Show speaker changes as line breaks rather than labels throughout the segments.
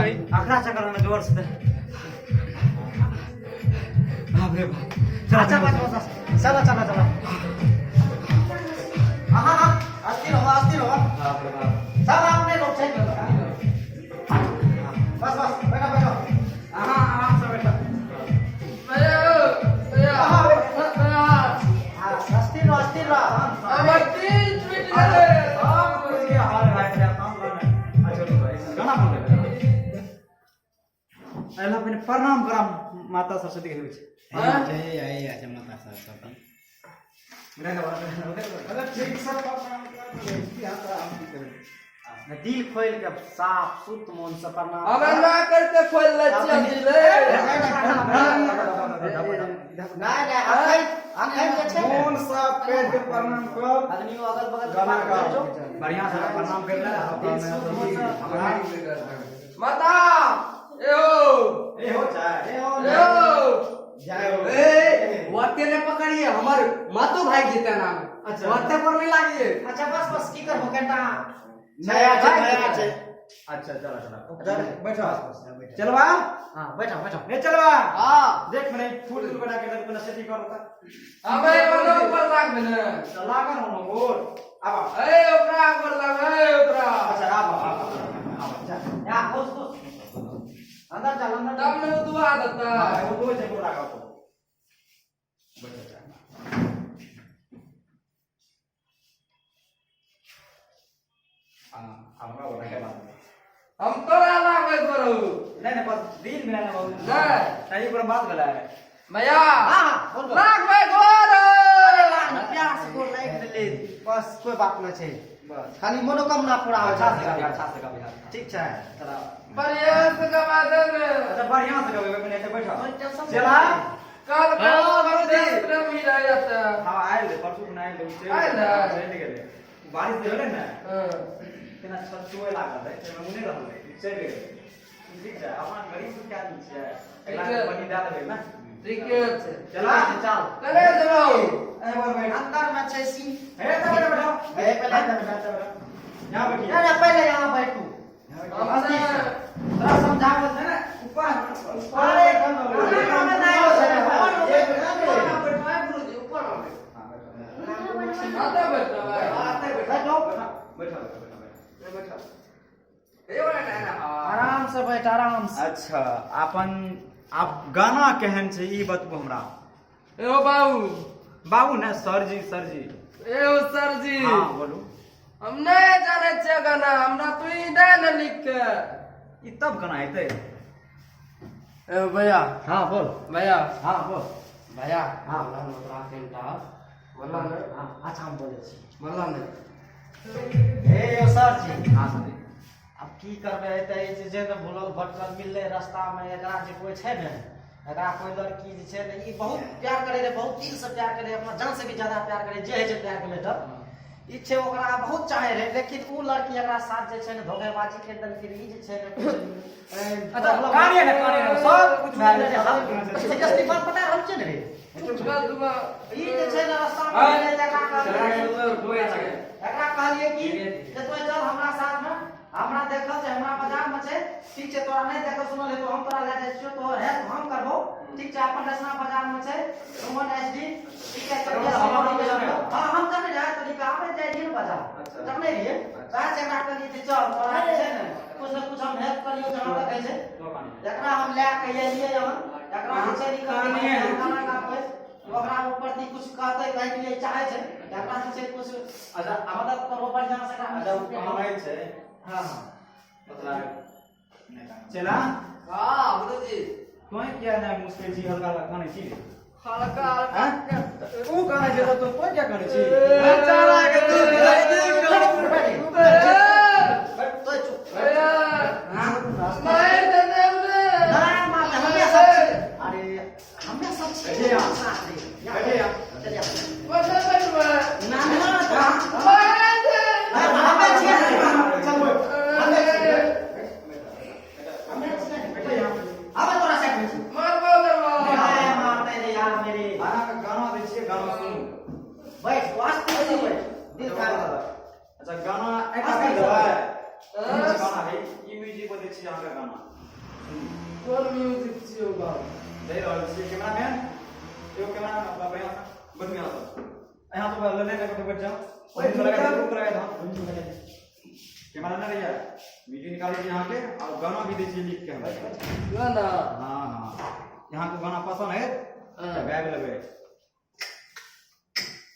भाई
आखरा चक्कर में जोर से बाप रे बाप चला चला चला चला चला हाँ अस्थिर हो बाप रे बाप सब आपने लोग चाहिए बस बस बैठो बैठो हाँ आराम से बैठो अस्थिर रहो प्रणाम करम माता सरस्वती के बीच
जय आय माता सरस्वती
दिल खोल के साफ शुद्ध मन से प्रणाम
करके खोल ले
मन साफ कर के प्रणाम करो आदमी अगल बगल बढ़िया से प्रणाम कर ले
माता ए हो वत्ते ने पकड़िए हमारे मातो भाई जीते नाम
अच्छा
वत्ते पर नहीं लागिए
अच्छा बस बस की कर हो घंटा
नया
अच्छा चला चला
बैठो
चलवा हां बैठो बैठो ए चलवा
हां
देख मैंने फूल बना के अपना सेटिंग करता
अबे मनो ऊपर लाग बने
लागन हो मोर आबा
ए ओकरा ऊपर लाग ए ओकरा
अच्छा आबा या खुश खुश अंदर चल अंदर
तब ने दुआ देता
वो दो से पूरा का तो बैठो हां अब मैं बोलने के बाद
हम तोरा लागै करू
नहीं बस दिन मिला ना बहुत
नहीं
सही पर बात गला है
भैया
हां बोल
लागबै गोर
अरे लाग प्यार से बोल लाइक ले
बस कोई बात न छै
बस
खाली मनोकामना पूरा हो
अच्छा
जाए
से का बिहार ठीक है चला
बढ़िया से गवा दे
अच्छा बढ़िया से कभी मैंने ऐसे बैठा
टेंशन
चला
कल को प्रेमी रह जाता
हां आइल परसों ना आइल
आइल
गेले बारिश दे होले ना
हां
केना छतुए लागल है से मुने रहल चल गेल ठीक है अपन गरीब से क्या नीचे है एकरा पानी दे देबे ना
ठीक है
चला चल
करे चलो
ए बार बैठ
अंदर में छै सी
ए तो बैठो
ए पहले
यहां बैठिए
अरे पहले यहां बैठू
तोरा समझावत है ना ऊपर
अरे
में नहीं हो सके
आता बैठो
आराम से बैठ आराम से अच्छा अपन आप गाना केहन छै ई बतबू हमरा
ए ओ बाबू
बाबू ना सर जी
ए ओ सर जी
हां बोलू
हम नहीं जाने छे गाना हमरा तू ही दे न लिख के
ई तब गाना हेतै
ए भैया
हां बोल
भैया
हां बोल
भैया
हां
हमरा केनटा बोला ने
हां अच्छा हम बोलै छी
बोला ने
ए ओ सर जी हां सर अब की करबे त ई जे न भूलल भटकल मिलले रास्ता में एकरा जे कोई छै ने एकरा कोई लड़की जे छै ने ई बहुत प्यार करे रे बहुत दिल से प्यार करे अपना जान से भी ज्यादा प्यार करे जे है जे प्यार के लेटर ई छै ओकरा बहुत चाहे रे लेकिन उ लड़की एकरा साथ जे छै ने धोखेबाजी कर देल फिर ई जे छै ने कुछ अच्छा कहानी ने सब कुछ भए गेलै जस्ती बात पता रहल छै ने रे
कुछ कर दूंगा
ई जे छै ने रास्ता में मिले एकरा कहलिए कि जे तोय चल हमरा साथ में हमरा देखल छै हमरा बाजार में छै ठीक छै तोरा नहीं देखल सुनल है तो हम तोरा ले जाय छियो तो है तो हम करबो ठीक छै अपन रचना बाजार में छै सुमन एसडी ठीक है हां हम जाने जाय तो निका आबे जाय दिन बाजार जाने रहिए काहे से एकरा कहलिए जे चल तोरा छै ने कुछ न कुछ हम हेल्प करियो जहां तक है छै एकरा हम ले के एलिए यहां एकरा हम से निकल खाना का पे ओकरा ऊपर दी कुछ कहते कहे के लिए चाहे छै एकरा से कुछ अच्छा मदद करो बढ़िया से एकरा हमारे छै हां हां मतलब चला
हां गुरुजी
कोई क्या ना मुश्किल जी हल्का खाने छी
हल्का
हां तू खाने जे तो कोई क्या करे छी
बेचारा के तू
तो चुप
हां मार दे दे
ना मार हमें सब अरे हमें सब छे या चलिए
बोल बोल
ना ना
मार दे
हमें छे अब तोरा से
मार बोल
मारते रे यार मेरे गाना दे छिए गाना सुन बैठ वास्ते से बैठ दिल खा अच्छा गाना एक कर दे गाना है ई म्यूजिक पर दे छिए हमरा गाना
कोन म्यूजिक छियो बा
दे रहल छी कैमरामैन एगो कैमरा बढ़िया बढ़िया यहाँ तो ले ले के बैठ जाओ और लगा के कराया था कैमरा ना भैया वीडियो निकालिए यहाँ के और गाना भी दीजिए लिख के हमें
गाना
हाँ हाँ यहाँ को गाना पसंद है तो गाय लगे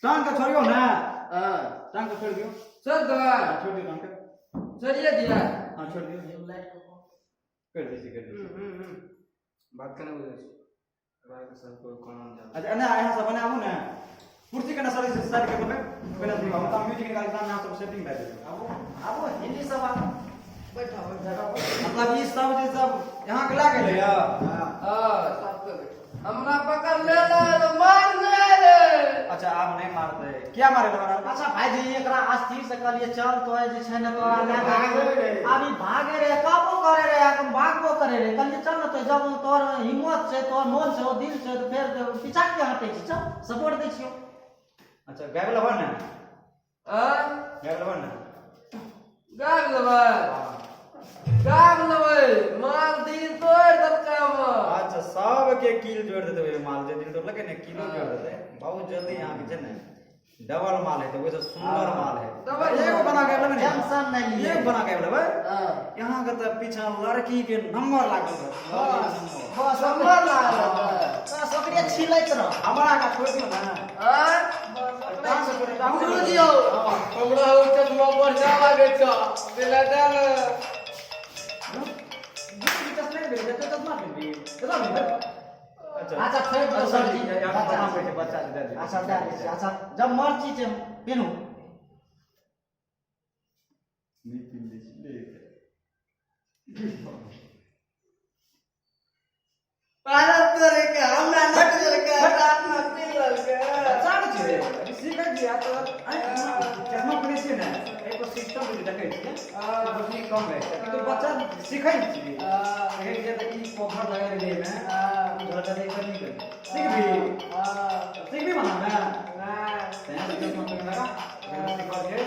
टांग का छोड़ियो ना
हां
टांग का छोड़ दियो
चल दो
छोड़ दियो टांग का
चलिए दिया
हाँ छोड़ दियो कर दीजिए
बात करने बोले राय के सर को कौन जान
अच्छा ना यहाँ से बने आबू ना कुर्सी के ना सारी के बने पहले दियो हम तो म्यूजिक निकाल के नाम सब सेटिंग कर देते
अब हिंदी सब आप
बैठा बैठा
मतलब ये सब जे सब यहाँ के ला गेले या
हमरा पकड़ ले ले मार ले रे
अच्छा आप नहीं मारते क्या मारे लगा
अच्छा भाई जी एकरा अस्थिर से कहलिए चल तो जे छै न तोरा ले अभी भागे रे काबो करे रे हम भागबो करे रे कहलिए चल न तो जब तोर हिम्मत छै तोर मन छै दिल छै तो फिर पीछा के हटे छी चल सपोर्ट दै छियो
अच्छा गाय वाला बन ना
हां
गाय वाला बन ना
गाग लेबै माल दिल तोड़ दलका में
अच्छा सब के किल जोड़ देते हुए माल जे दिन तो लगे ना किलो जोड़ देते बहुत जल्दी यहाँ के छै ना डबल माल है तो वैसे सुंदर माल है
डबल
एगो बना के लेबै
टेंशन नहीं लिए
एक बना के लेबै
हां
यहाँ के तो पीछा लड़की के नंबर लागल है
बस
नंबर लागल
का सकरिया छिलैत रह
हमारा का छोड़ दियो ना
हां गुरुजी हो हमरा हो चश्मा बढ़िया लागे छ दिला दल
अच्छा फेर तो सर जी
बच्चा दे दे
अच्छा दे दे अच्छा जब मर्जी छै पेनु
भारत तोरे के हमरा नकल के रात में पिलल के
चाल छै अभी सीख दिया तो चश्मा पहने छी ना एको सिस्टम भी देखे छी बच्ची कम है तो बच्चा सीखै छी एक जे तक ई पोखर लगा रे में घर का देख नहीं कर सीख भी बना ना तैयार तो चश्मा पहने लगा सीख के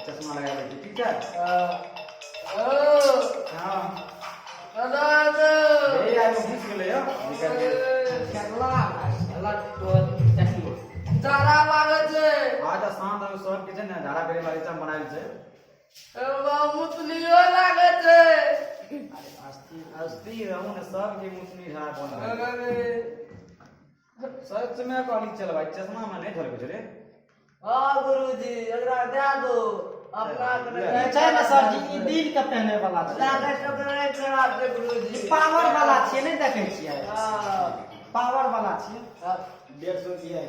चश्मा लगा ले ठीक है हां
दादा
ए आई को घुस गेले यो निकल के
केला केला तो देखियो तारा लागे छै
आज शाम तक सब के छै ना धारा बेरे वाली चम बनाइल छै
एवा मुतलियो लागे छै
अस्ती रहूं ना सब के मुसनी झाड़ बन
अरे
सच में कहली चल भाई चश्मा में नहीं झलक रे
हां गुरुजी एकरा दे दो अपना
ई छै ना सर जी ई दिल के पहने वाला छै
लागे टकरे करा दे गुरुजी
पावर वाला छियै नहीं देखे छियै
हां
पावर वाला छियै
150 की है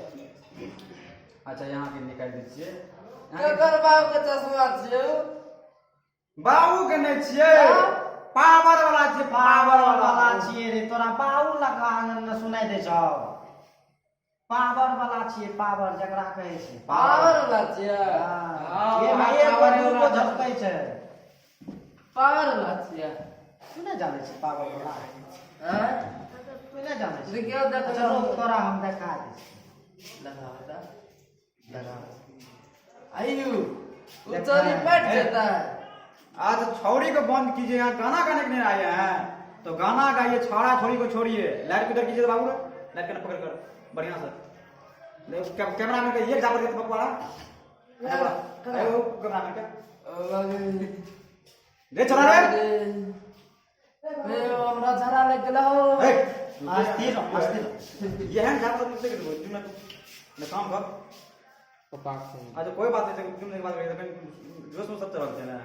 अच्छा यहाँ के निकाल दीजिए
केकर बाबू के चश्मा छियै
बाबू के नहीं छिए पावर वाला छिए
पावर वाला छियै रे तोरा बाऊ लगा न सुनाई दे छौ पावर वाला छियै पावर जकरा कहै छै
पावर वाला छियै
ये भाई एक दू को झपकै छै
पावर वाला छियै
तू नहीं जाने छै पावर वाला
हैं
तू नहीं जाने छै
देखियो देख
अच्छा रुक तोरा हम देखा दै छी
लगा बता
लगा
आयु उतरी पट जाता है
आज छौड़ी को बंद कीजिए यहाँ गाना गाने के लिए आए हैं तो गाना गाइए छौड़ा छोड़ी को छोड़िए लाइट किधर कीजिए बाबू लाइट के पकड़ कर बढ़िया से कैमरा में ये जाकर देते बकवाड़ा कैमरा में दे चला रे
हमरा झरा लग गेल हो
अस्थिर
ये है जाकर दूसरे के तुम ना काम कर
पप्पा से
अच्छा कोई बात नहीं तुम एक बात करिए जोश में सब चल रहे हैं ना